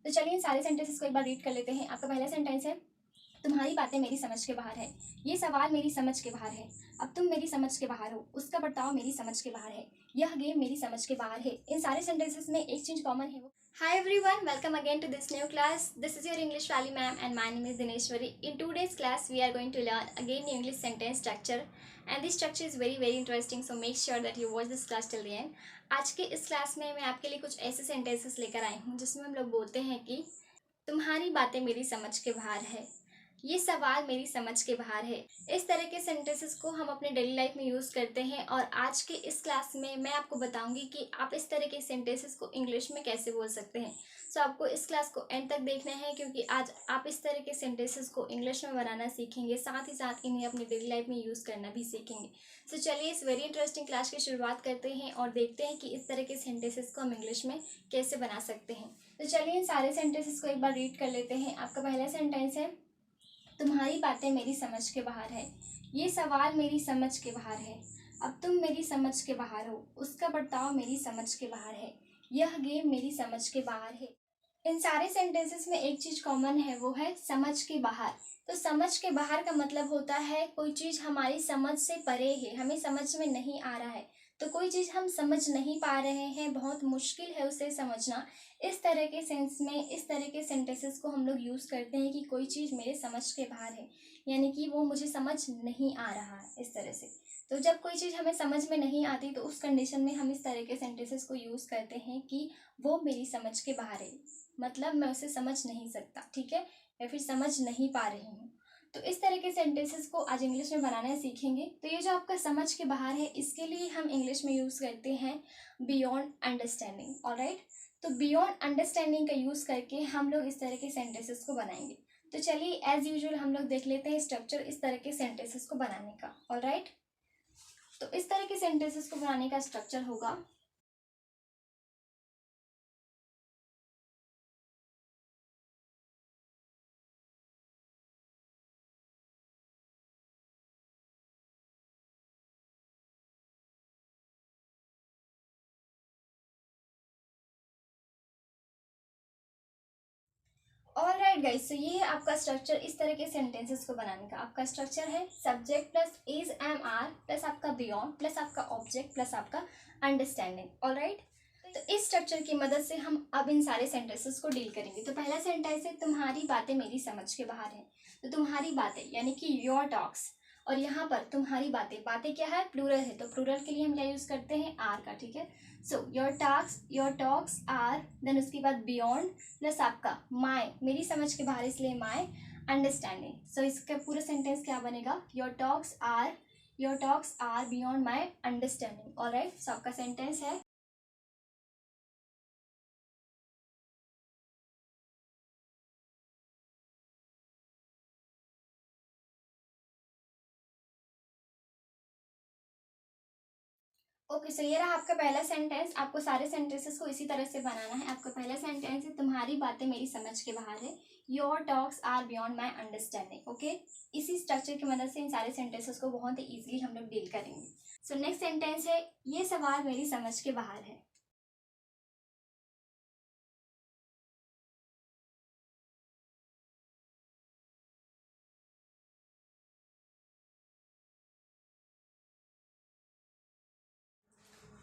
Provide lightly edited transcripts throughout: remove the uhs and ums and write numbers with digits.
तो चलिए इन सारे सेंटेंसेस को एक बार रीड कर लेते हैं। आपका पहला सेंटेंस है, तुम्हारी बातें मेरी समझ के बाहर है। ये सवाल मेरी समझ के बाहर है। अब तुम मेरी समझ के बाहर हो, उसका बर्ताव मेरी समझ के बाहर है। यह गेम मेरी समझ के बाहर है। इन सारे सेंटेंसेस में एक चीज कॉमन है वो। Hi everyone, welcome again to this new class. This is your English वाली ma'am and my name is Dineshwari. In today's class we are going to learn again new English sentence structure, and this structure is very interesting, so make sure that you watch this class till the end. आज के इस class में मैं आपके लिए कुछ ऐसे sentences लेकर आई हूँ जिसमें हम लोग बोलते हैं कि तुम्हारी बातें मेरी समझ के बाहर है, ये सवाल मेरी समझ के बाहर है। इस तरह के सेंटेंसेस को हम अपने डेली लाइफ में यूज़ करते हैं, और आज के इस क्लास में मैं आपको बताऊंगी कि आप इस तरह के सेंटेंसेस को इंग्लिश में कैसे बोल सकते हैं। सो आपको इस क्लास को एंड तक देखना है, क्योंकि आज आप इस तरह के सेंटेंसेस को इंग्लिश में बनाना सीखेंगे, साथ ही साथ इन्हें अपनी डेली लाइफ में यूज़ करना भी सीखेंगे। सो चलिए इस वेरी इंटरेस्टिंग क्लास की शुरुआत करते हैं और देखते हैं कि इस तरह के सेंटेंसेस को हम इंग्लिश में कैसे बना सकते हैं। तो चलिए इन सारे सेंटेंसेस को एक बार रीड कर लेते हैं। आपका पहला सेंटेंस है, तुम्हारी बातें मेरी समझ के बाहर है। ये सवाल मेरी समझ के बाहर है। अब तुम मेरी समझ के बाहर हो, उसका बर्ताव मेरी समझ के बाहर है। यह गेम मेरी समझ के बाहर है। इन सारे सेंटेंसेस में एक चीज कॉमन है, वो है समझ के बाहर। तो समझ के बाहर का मतलब होता है कोई चीज हमारी समझ से परे है, हमें समझ में नहीं आ रहा है। तो कोई चीज हम समझ नहीं पा रहे हैं, बहुत मुश्किल है उसे समझना। इस तरह के सेंस में इस तरह के सेंटेंसेस को हम लोग यूज़ करते हैं कि कोई चीज़ मेरे समझ के बाहर है, यानी कि वो मुझे समझ नहीं आ रहा है, इस तरह से। तो जब कोई चीज़ हमें समझ में नहीं आती तो उस कंडीशन में हम इस तरह के सेंटेंसेस को यूज़ करते हैं कि वो मेरी समझ के बाहर है, मतलब मैं उसे समझ नहीं सकता, ठीक है, या फिर समझ नहीं पा रही हूँ। तो इस तरह के सेंटेंसेस को आज इंग्लिश में बनाना सीखेंगे। तो ये जो आपका समझ के बाहर है, इसके लिए हम इंग्लिश में यूज़ करते हैं बियॉन्ड अंडरस्टैंडिंग। ऑलराइट, तो बियॉन्ड अंडरस्टैंडिंग का यूज़ करके हम लोग इस तरह के सेंटेंसेस को बनाएंगे। तो चलिए एज यूजुअल हम लोग देख लेते हैं स्ट्रक्चर इस तरह के सेंटेंसेस को बनाने का। ऑलराइट, तो इस तरह के सेंटेंसेस को बनाने का स्ट्रक्चर होगा, ऑलराइट गाइस। तो ये है आपका स्ट्रक्चर इस तरह के सेंटेंसेस को बनाने का। आपका स्ट्रक्चर है subject plus is am are plus आपका बियॉन्ड प्लस आपका ऑब्जेक्ट प्लस आपका अंडरस्टैंडिंग। ऑलराइट, तो इस स्ट्रक्चर की मदद से हम अब इन सारे सेंटेंसेस को डील करेंगे। तो पहला सेंटेंस है, तुम्हारी बातें मेरी समझ के बाहर है। तो तुम्हारी बातें यानी कि योर टॉक्स, और यहाँ पर तुम्हारी बातें, बातें क्या है, प्लूरल है, तो प्लूरल के लिए हम क्या यूज़ करते हैं, आर का, ठीक है। So your talks are, then उसके बाद बियॉन्ड प्लस आपका माई, मेरी समझ के बाहर इसलिए माई अंडरस्टैंडिंग। सो इसका पूरा सेंटेंस क्या बनेगा, your talks are beyond my understanding. Alright, so आपका सेंटेंस है, ओके। सो ये रहा आपका पहला सेंटेंस। आपको सारे सेंटेंसेस को इसी तरह से बनाना है। आपका पहला सेंटेंस है, तुम्हारी बातें मेरी समझ के बाहर है। Your talks are beyond my understanding. Okay, इसी स्ट्रक्चर की मदद से इन सारे सेंटेंसेस को बहुत ही ईजिली हम लोग डील करेंगे। सो नेक्स्ट सेंटेंस है, ये सवाल मेरी समझ के बाहर है।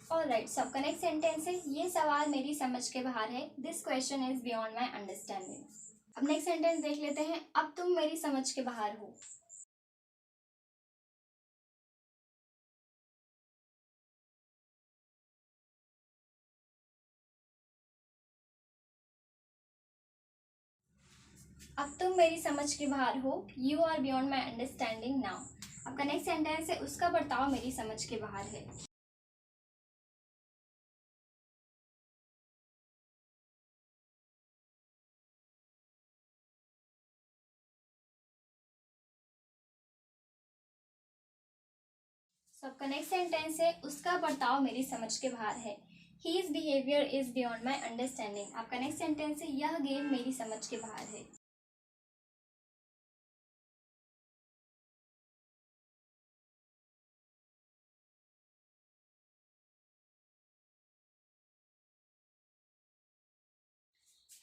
ऑलराइट, सो आपका नेक्स्ट सेंटेंस है, ये सवाल मेरी समझ के बाहर है। This question is beyond my understanding. अब नेक्स्ट सेंटेंस देख लेते हैं, अब तुम मेरी समझ के बाहर हो। अब तुम मेरी समझ के बाहर हो, you are beyond my understanding now. आपका नेक्स्ट सेंटेंस है, उसका बर्ताव मेरी समझ के बाहर है। सो आपका नेक्स्ट सेंटेंस है, उसका बर्ताव मेरी समझ के बाहर है। His behaviour is beyond my understanding. आपका नेक्स्ट सेंटेंस है, यह गेम मेरी समझ के बाहर है।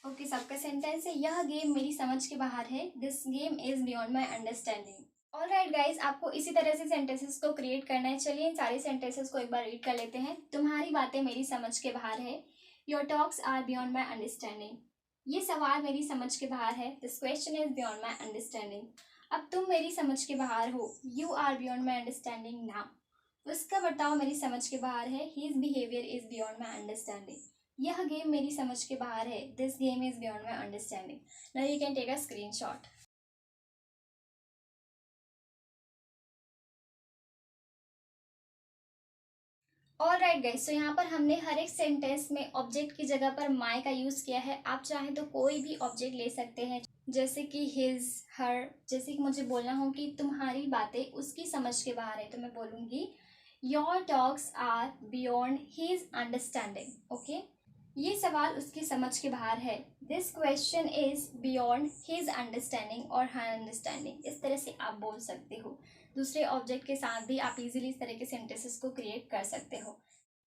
ओके, सबका सेंटेंस है यह गेम मेरी समझ के बाहर है। This game is beyond my understanding. All right guys, आपको इसी तरह से सेंटेंसेस को क्रिएट करना है। चलिए इन सारे सेंटेंसेस को एक बार रीड कर लेते हैं। तुम्हारी बातें मेरी समझ के बाहर है। Your talks are beyond my understanding. ये सवाल मेरी समझ के बाहर है। This question is beyond my understanding. अब तुम मेरी समझ के बाहर हो। You are beyond my understanding now. उसका बर्ताव मेरी समझ के बाहर है। His behaviour is beyond my understanding. यह गेम मेरी समझ के बाहर है। This game is beyond my understanding. Now you can take a screenshot. All right guys, सो यहाँ पर हमने हर एक सेंटेंस में ऑब्जेक्ट की जगह पर माई का यूज किया है। आप चाहें तो कोई भी ऑब्जेक्ट ले सकते हैं, जैसे कि हिज, हर। जैसे कि मुझे बोलना हो कि तुम्हारी बातें उसकी समझ के बाहर है, तो मैं बोलूंगी your talks are beyond his understanding. Okay, ये सवाल उसकी समझ के बाहर है। This question is beyond his understanding और हर अंडरस्टैंडिंग। इस तरह से आप बोल सकते हो। दूसरे ऑब्जेक्ट के साथ भी आप इजीली इस तरह के सेंटेंसेस को क्रिएट कर सकते हो।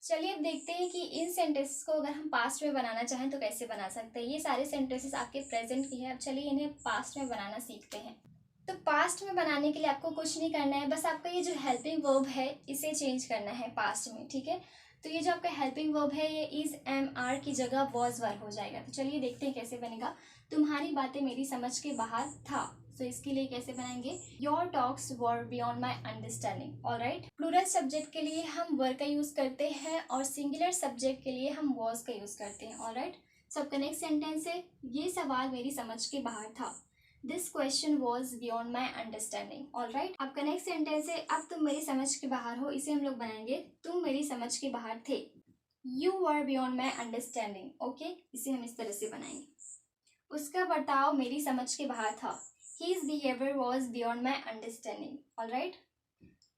चलिए अब देखते हैं कि इन सेंटेंसेस को अगर हम पास्ट में बनाना चाहें तो कैसे बना सकते हैं। ये सारे सेंटेंसेस आपके प्रेजेंट की है। अब चलिए इन्हें पास्ट में बनाना सीखते हैं। तो पास्ट में बनाने के लिए आपको कुछ नहीं करना है, बस आपका ये जो हेल्पिंग वर्ब है इसे चेंज करना है पास्ट में। ठीक है, तो ये जो आपका हेल्पिंग वर्ब है ये इज एम आर की जगह वॉज वर हो जाएगा। तो चलिए देखते हैं कैसे बनेगा। तुम्हारी बातें मेरी समझ के बाहर था। तो इसके लिए कैसे बनाएंगे, your talks were beyond my understanding. All right, plural subject के लिए हम वर का यूज करते हैं और सिंगुलर सब्जेक्ट के लिए हम वॉज का यूज करते हैं। ऑल राइट, सबका नेक्स्ट सेंटेंस है ये सवाल मेरी समझ के बाहर था। This question was beyond my understanding. All right, आपका नेक्स्ट सेंटेंस है अब तुम मेरी समझ के बाहर हो। इसे हम लोग बनाएंगे तुम मेरी समझ के बाहर थे। You were beyond my understanding. Okay, इसे हम इस तरह से बनाएंगे। उसका बर्ताव मेरी समझ के बाहर था। His behaviour was beyond my understanding. All right,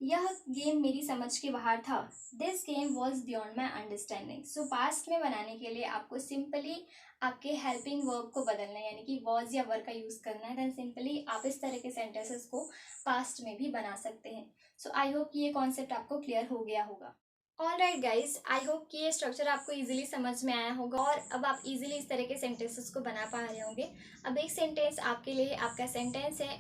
यह गेम मेरी समझ के बाहर था। This game was beyond my understanding. So past में बनाने के लिए आपको सिंपली आपके हेल्पिंग वर्ब को बदलना है, यानी कि वॉज या वर का यूज करना है। देन सिंपली आप इस तरह के सेंटेंसेस को पास्ट में भी बना सकते हैं। सो आई होप कि ये कॉन्सेप्ट आपको क्लियर हो गया होगा। All right guys, I hope कि ये स्ट्रक्चर आपको इजीली समझ में आया होगा और अब आप इजीली इस तरह के सेंटेंसेस को बना पा रहे होंगे। अब एक सेंटेंस आपके लिए, आपका सेंटेंस है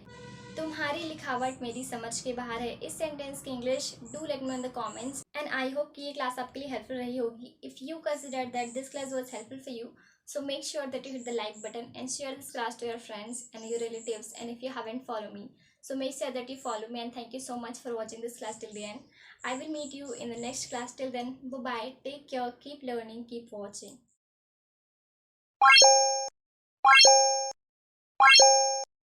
तुम्हारी लिखावट मेरी समझ के बाहर है। इस सेंटेंस की English do let me in the comments and I hope कि ये क्लास आपके लिए हेल्पफुल रही होगी। If you consider that this class was helpful for you, so make sure that you hit the like button and share this class to your friends and your relatives. And if you haven't followed me, so make sure that you follow me. And thank you so much for watching this class till the end. I will meet you in the next class. Till then, bye bye, take care, keep learning, keep watching.